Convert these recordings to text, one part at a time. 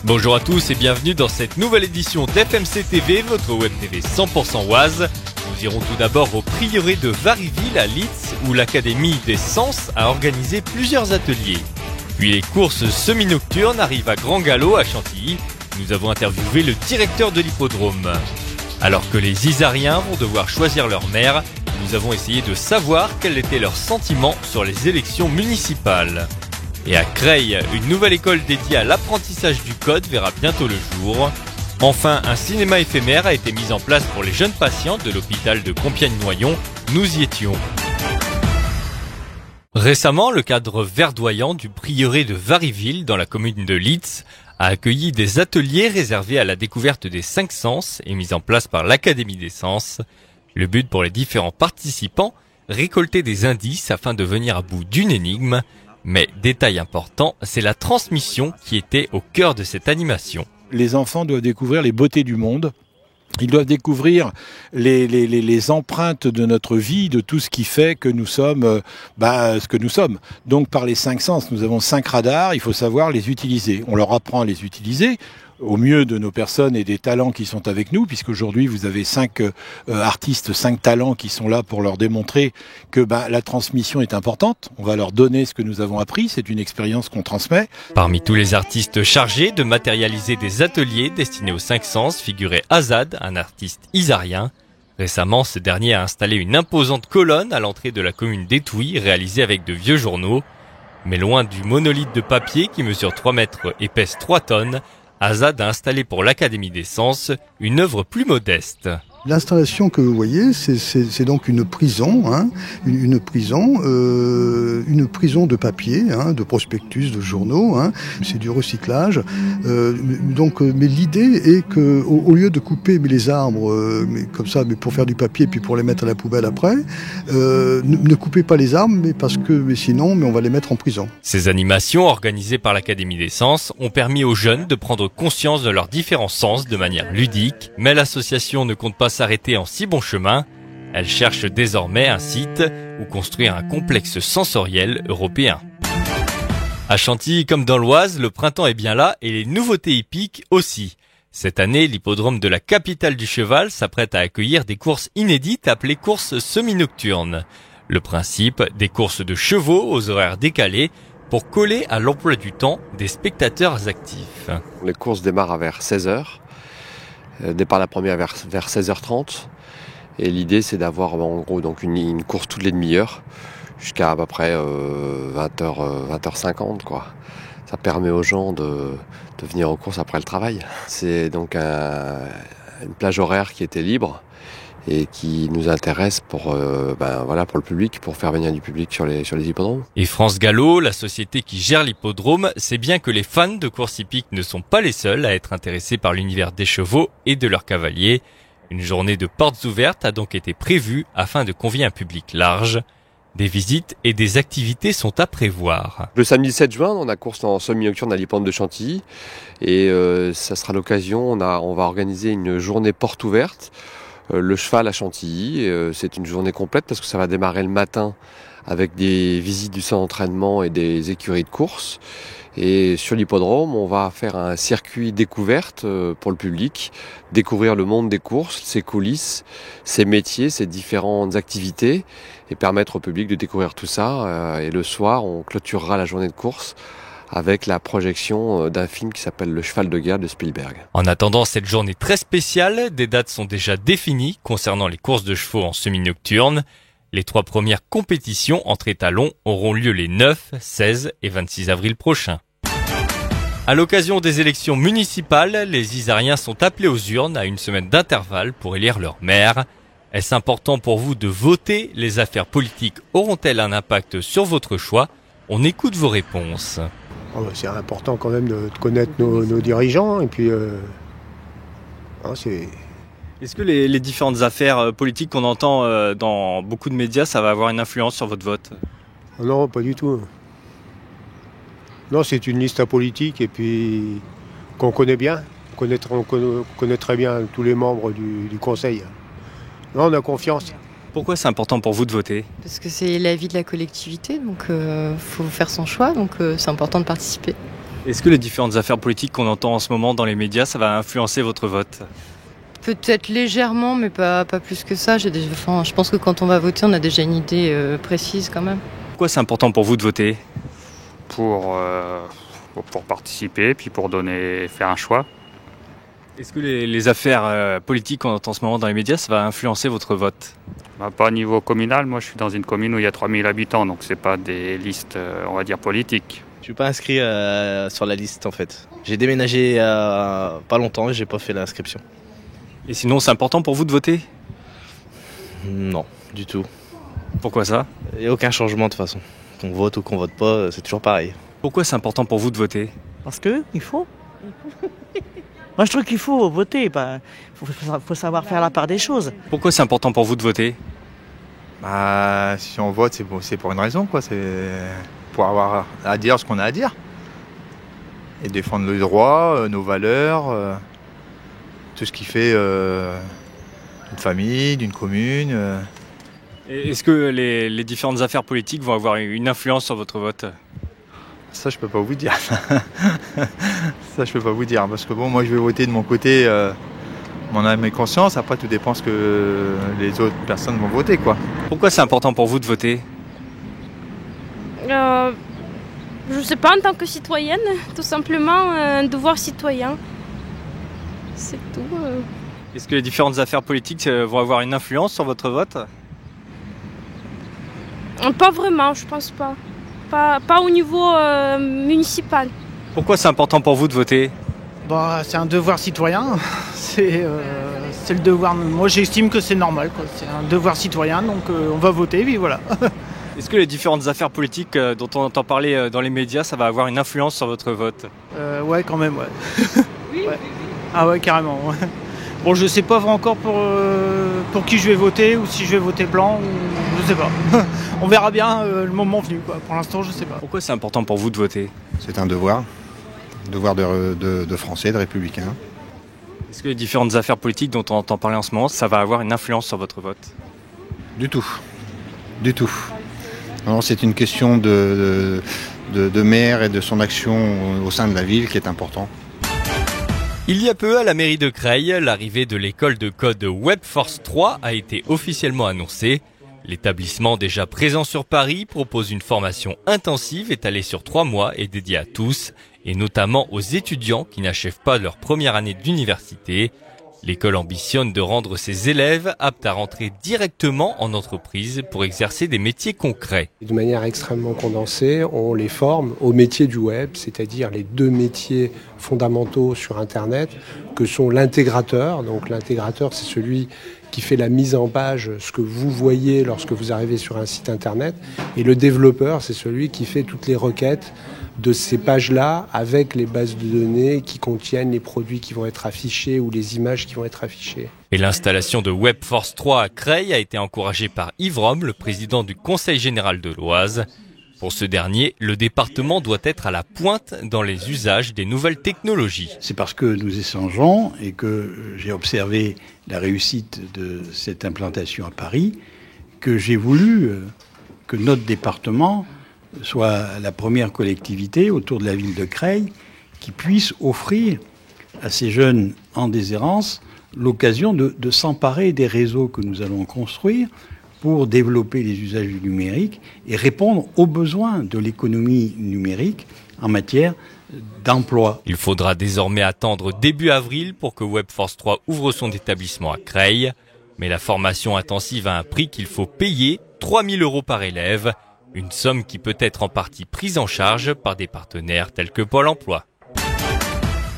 Bonjour à tous et bienvenue dans cette nouvelle édition d'FMC TV, votre web TV 100% Oise. Nous irons tout d'abord au prieuré de Variville à Leeds où l'Académie des Sens a organisé plusieurs ateliers. Puis les courses semi-nocturnes arrivent à Grand Galop à Chantilly. Nous avons interviewé le directeur de l'hippodrome. Alors que les Isariens vont devoir choisir leur maire, nous avons essayé de savoir quels étaient leurs sentiments sur les élections municipales. Et à Creil, une nouvelle école dédiée à l'apprentissage du code verra bientôt le jour. Enfin, un cinéma éphémère a été mis en place pour les jeunes patients de l'hôpital de Compiègne-Noyon. Nous y étions. Récemment, le cadre verdoyant du prieuré de Variville, dans la commune de Leeds, a accueilli des ateliers réservés à la découverte des 5 sens et mis en place par l'Académie des Sens. Le but pour les différents participants, récolter des indices afin de venir à bout d'une énigme. Mais détail important, c'est la transmission qui était au cœur de cette animation. Les enfants doivent découvrir les beautés du monde. Ils doivent découvrir les empreintes de notre vie, de tout ce qui fait que nous sommes ce que nous sommes. Donc par les 5 sens, nous avons 5 radars, il faut savoir les utiliser. On leur apprend à les utiliser au mieux de nos personnes et des talents qui sont avec nous, puisqu'aujourd'hui vous avez 5 artistes, 5 talents qui sont là pour leur démontrer que la transmission est importante. On va leur donner ce que nous avons appris, c'est une expérience qu'on transmet. Parmi tous les artistes chargés de matérialiser des ateliers destinés aux 5 sens figurait Azad, un artiste isarien. Récemment, ce dernier a installé une imposante colonne à l'entrée de la commune d'Étouilles, réalisée avec de vieux journaux. Mais loin du monolithe de papier qui mesure 3 mètres et pèse 3 tonnes, Azad a installé pour l'Académie des Sens une œuvre plus modeste. L'installation que vous voyez, c'est donc une prison, une prison de papier, de prospectus, de journaux. C'est du recyclage. Mais l'idée est que, au lieu de couper les arbres comme ça, mais pour faire du papier puis pour les mettre à la poubelle après, ne coupez pas les arbres, sinon on va les mettre en prison. Ces animations organisées par l'Académie des Sens ont permis aux jeunes de prendre conscience de leurs différents sens de manière ludique, mais l'association ne compte pas s'arrêter en si bon chemin. Elle cherche désormais un site où construire un complexe sensoriel européen. À Chantilly comme dans l'Oise, le printemps est bien là et les nouveautés hippiques aussi. Cette année, l'hippodrome de la capitale du cheval s'apprête à accueillir des courses inédites appelées courses semi-nocturnes. Le principe, des courses de chevaux aux horaires décalés pour coller à l'emploi du temps des spectateurs actifs. Les courses démarrent vers 16h. Départ la première vers 16h30 et l'idée c'est d'avoir en gros donc une course toutes les demi-heures jusqu'à peu près 20h50 quoi. Ça permet aux gens de venir aux courses après le travail. C'est donc une plage horaire qui était libre et qui nous intéresse pour le public, pour faire venir du public sur les hippodromes. Et France Gallo, la société qui gère l'hippodrome, sait bien que les fans de course hippique ne sont pas les seuls à être intéressés par l'univers des chevaux et de leurs cavaliers. Une journée de portes ouvertes a donc été prévue afin de convier un public large. Des visites et des activités sont à prévoir. Le samedi 7 juin, on a course en semi-nocturne à l'hippodrome de Chantilly et ça sera l'occasion, on va organiser une journée porte ouverte. Le cheval à Chantilly, c'est une journée complète parce que ça va démarrer le matin avec des visites du centre d'entraînement et des écuries de course. Et sur l'hippodrome, on va faire un circuit découverte pour le public, découvrir le monde des courses, ses coulisses, ses métiers, ses différentes activités et permettre au public de découvrir tout ça. Et le soir, on clôturera la journée de course avec la projection d'un film qui s'appelle Le Cheval de guerre de Spielberg. En attendant cette journée très spéciale, des dates sont déjà définies concernant les courses de chevaux en semi-nocturne. Les 3 premières compétitions entre étalons auront lieu les 9, 16 et 26 avril prochains. À l'occasion des élections municipales, les Isariens sont appelés aux urnes à une semaine d'intervalle pour élire leur maire. Est-ce important pour vous de voter? Les affaires politiques auront-elles un impact sur votre choix? On écoute vos réponses. C'est important quand même de connaître nos dirigeants et puis Est-ce que les différentes affaires politiques qu'on entend dans beaucoup de médias, ça va avoir une influence sur votre vote? Non, pas du tout. Non, c'est une liste apolitique et puis qu'on connaît bien. On connaît très bien tous les membres du conseil. Non, on a confiance. Pourquoi c'est important pour vous de voter? Parce que c'est la vie de la collectivité, donc faut faire son choix, donc c'est important de participer. Est-ce que les différentes affaires politiques qu'on entend en ce moment dans les médias, ça va influencer votre vote? Peut-être légèrement, mais pas plus que ça. Je pense que quand on va voter, on a déjà une idée précise quand même. Pourquoi c'est important pour vous de voter? Pour participer, puis pour faire un choix. Est-ce que les affaires politiques qu'on entend en ce moment dans les médias, ça va influencer votre vote? Pas au niveau communal, moi je suis dans une commune où il y a 3000 habitants, donc c'est pas des listes, on va dire, politiques. Je suis pas inscrit sur la liste en fait. J'ai déménagé pas longtemps et j'ai pas fait l'inscription. Et sinon, c'est important pour vous de voter? Non, du tout. Pourquoi ça? Il n'y a aucun changement de toute façon. Qu'on vote ou qu'on vote pas, c'est toujours pareil. Pourquoi c'est important pour vous de voter? Parce que il faut. Moi je trouve qu'il faut voter, faut savoir faire la part des choses. Pourquoi c'est important pour vous de voter? Si on vote, c'est pour une raison, quoi. C'est pour avoir à dire ce qu'on a à dire. Et défendre le droit, nos valeurs, tout ce qui fait d'une famille, d'une commune. Et est-ce que les différentes affaires politiques vont avoir une influence sur votre vote? Ça, je peux pas vous dire. Ça, je peux pas vous dire. Parce que moi, je vais voter de mon côté, mon âme et conscience. Après, tout dépend ce que les autres personnes vont voter, quoi. Pourquoi c'est important pour vous de voter? Je sais pas, en tant que citoyenne, tout simplement, un devoir citoyen. C'est tout. Est-ce que les différentes affaires politiques vont avoir une influence sur votre vote? Pas vraiment, je pense pas. Pas au niveau municipal. Pourquoi c'est important pour vous de voter? C'est un devoir citoyen. C'est le devoir. Moi j'estime que c'est normal, quoi. C'est un devoir citoyen, donc on va voter, puis voilà. Est-ce que les différentes affaires politiques dont on entend parler dans les médias, ça va avoir une influence sur votre vote? Ouais, quand même, ouais. Oui. Ouais. Ah ouais, carrément. Ouais. Bon, je sais pas encore pour qui je vais voter, ou si je vais voter blanc, ou je sais pas. On verra bien le moment venu, quoi. Pour l'instant, je sais pas. Pourquoi c'est important pour vous de voter? C'est un devoir de Français, de Républicains. Est-ce que les différentes affaires politiques dont on entend parler en ce moment, ça va avoir une influence sur votre vote? Du tout. Du tout. Non, c'est une question de maire et de son action au sein de la ville qui est important. Il y a peu, à la mairie de Creil, l'arrivée de l'école de code Webforce 3 a été officiellement annoncée. L'établissement déjà présent sur Paris propose une formation intensive étalée sur 3 mois et dédiée à tous, et notamment aux étudiants qui n'achèvent pas leur première année d'université. L'école ambitionne de rendre ses élèves aptes à rentrer directement en entreprise pour exercer des métiers concrets. De manière extrêmement condensée, on les forme au métier du web, c'est-à-dire les 2 métiers fondamentaux sur Internet, que sont l'intégrateur. Donc l'intégrateur, c'est celui qui fait la mise en page, ce que vous voyez lorsque vous arrivez sur un site Internet. Et le développeur, c'est celui qui fait toutes les requêtes de ces pages-là avec les bases de données qui contiennent les produits qui vont être affichés ou les images qui vont être affichées. Et l'installation de Webforce 3 à Creil a été encouragée par Yves Rome, le président du Conseil général de l'Oise. Pour ce dernier, le département doit être à la pointe dans les usages des nouvelles technologies. C'est parce que nous échangeons et que j'ai observé la réussite de cette implantation à Paris que j'ai voulu que notre département soit la première collectivité autour de la ville de Creil qui puisse offrir à ces jeunes en déshérence l'occasion de s'emparer des réseaux que nous allons construire pour développer les usages du numérique et répondre aux besoins de l'économie numérique en matière d'emploi. Il faudra désormais attendre début avril pour que Webforce 3 ouvre son établissement à Creil. Mais la formation intensive a un prix qu'il faut payer, 3 000 € par élève. Une somme qui peut être en partie prise en charge par des partenaires tels que Pôle emploi.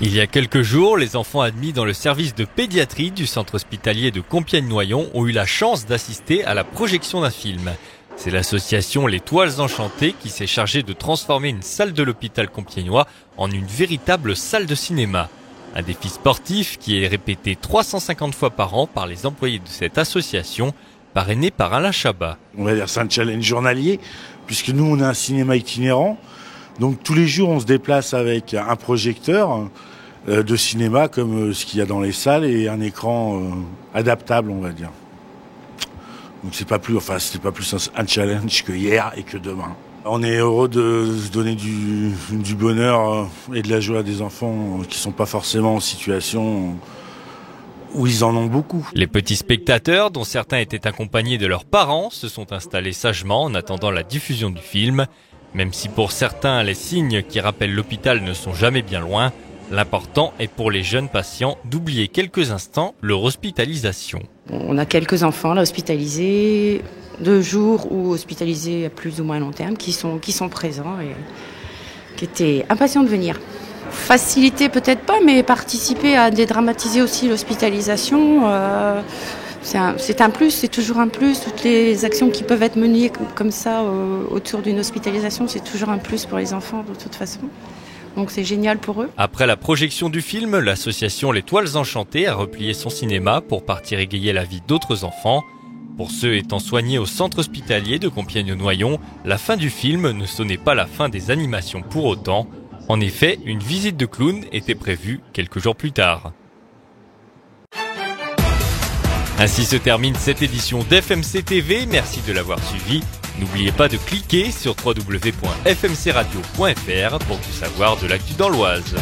Il y a quelques jours, les enfants admis dans le service de pédiatrie du centre hospitalier de Compiègne-Noyon ont eu la chance d'assister à la projection d'un film. C'est l'association Les Toiles Enchantées qui s'est chargée de transformer une salle de l'hôpital compiègnois en une véritable salle de cinéma. Un défi sportif qui est répété 350 fois par an par les employés de cette association, parrainé par Alain Chabat. On va dire c'est un challenge journalier, puisque nous on a un cinéma itinérant. Donc tous les jours on se déplace avec un projecteur de cinéma comme ce qu'il y a dans les salles et un écran adaptable, on va dire. Donc c'était pas plus un challenge que hier et que demain. On est heureux de se donner du bonheur et de la joie à des enfants qui sont pas forcément en situation où ils en ont beaucoup. Les petits spectateurs, dont certains étaient accompagnés de leurs parents, se sont installés sagement en attendant la diffusion du film. Même si pour certains, les signes qui rappellent l'hôpital ne sont jamais bien loin, l'important est pour les jeunes patients d'oublier quelques instants leur hospitalisation. On a quelques enfants là hospitalisés 2 jours ou hospitalisés à plus ou moins long terme qui sont présents et qui étaient impatients de venir. Faciliter peut-être pas, mais participer à dédramatiser aussi l'hospitalisation, c'est un plus, c'est toujours un plus. Toutes les actions qui peuvent être menées comme ça autour d'une hospitalisation, c'est toujours un plus pour les enfants de toute façon. Donc c'est génial pour eux. Après la projection du film, l'association Les Toiles Enchantées a replié son cinéma pour partir égayer la vie d'autres enfants. Pour ceux étant soignés au centre hospitalier de Compiègne-Noyon, la fin du film ne sonnait pas la fin des animations pour autant. En effet, une visite de clown était prévue quelques jours plus tard. Ainsi se termine cette édition d'FMC TV. Merci de l'avoir suivi. N'oubliez pas de cliquer sur www.fmcradio.fr pour tout savoir de l'actu dans l'Oise.